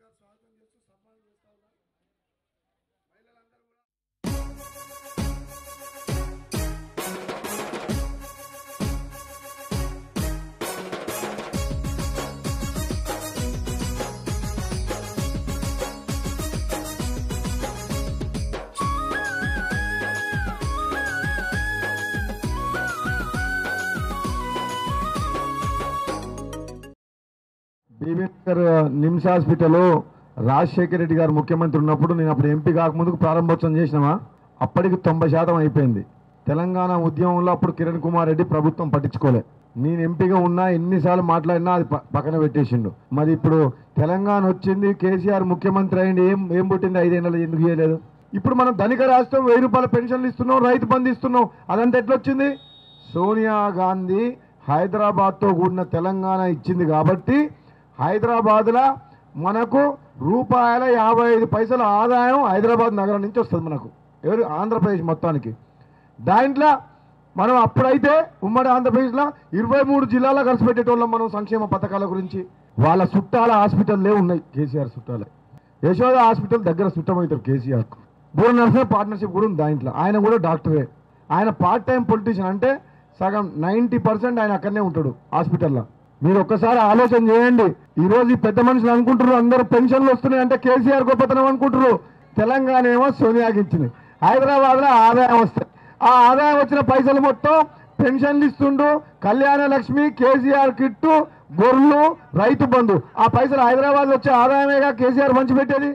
గారు స్వాగతం చేస్తూ సన్మానం చేస్తా ఉన్నారు. మహిళలందరూ కూడా బీబీనగర్ నిమ్స్ హాస్పిటల్ రాజశేఖర రెడ్డి గారు ముఖ్యమంత్రి ఉన్నప్పుడు నేను అప్పుడు ఎంపీ కాకముందుకు ప్రారంభోత్సవం చేసినామా అప్పటికి 90% అయిపోయింది. తెలంగాణ ఉద్యమంలో అప్పుడు కిరణ్ కుమార్ రెడ్డి ప్రభుత్వం పట్టించుకోలే. నేను ఎంపీగా ఉన్నా ఎన్నిసార్లు మాట్లాడినా అది పక్కన పెట్టేసిండు. మరి ఇప్పుడు తెలంగాణ వచ్చింది, కేసీఆర్ ముఖ్యమంత్రి అయింది, ఏం పుట్టింది 5 ఏళ్ళలో ఎందుకు చేయలేదు? ఇప్పుడు మనం ధనిక రాష్ట్రం 1000 రూపాయల పెన్షన్లు ఇస్తున్నాం, రైతు బంధు ఇస్తున్నాం, అదంతా ఎట్లొచ్చింది? సోనియా గాంధీ హైదరాబాద్తో కూడిన తెలంగాణ ఇచ్చింది కాబట్టి హైదరాబాద్లో మనకు ₹55 ఆదాయం హైదరాబాద్ నగరం నుంచి వస్తుంది మనకు, ఎవరు ఆంధ్రప్రదేశ్ మొత్తానికి. దాంట్లో మనం అప్పుడైతే ఉమ్మడి ఆంధ్రప్రదేశ్లో 23 జిల్లాలో కలిసి పెట్టేటోళ్ళం మనం సంక్షేమ పథకాల గురించి. వాళ్ళ చుట్టాల హాస్పిటల్లే ఉన్నాయి, కేసీఆర్ చుట్టాలే. యశోద హాస్పిటల్ దగ్గర చుట్టమవుతారు కేసీఆర్కు. బూర నర్సే పార్ట్నర్షిప్ కూడా ఉంది దాంట్లో, ఆయన కూడా డాక్టరే. ఆయన పార్ట్ టైం పొలిటీషియన్, అంటే సగం 90% ఆయన అక్కడనే ఉంటాడు హాస్పిటల్లో. మీరు ఒక్కసారి ఆలోచన చేయండి. ఈరోజు ఈ పెద్ద మనుషులు అనుకుంటారు అందరూ పెన్షన్లు వస్తున్నాయి అంటే కేసీఆర్ గొప్పతనం అనుకుంటారు. తెలంగాణ ఏమో సోనియాకి ఇచ్చింది, హైదరాబాద్లో ఆదాయం వస్తాయి. ఆ ఆదాయం వచ్చిన పైసలు మొత్తం పెన్షన్లు ఇస్తుండు, కళ్యాణ లక్ష్మి, కేసీఆర్ కిట్టు, గొర్రెలు, రైతు బంధు. ఆ పైసలు హైదరాబాద్ వచ్చే ఆదాయమేగా కేసీఆర్ పంచిపెట్టేది.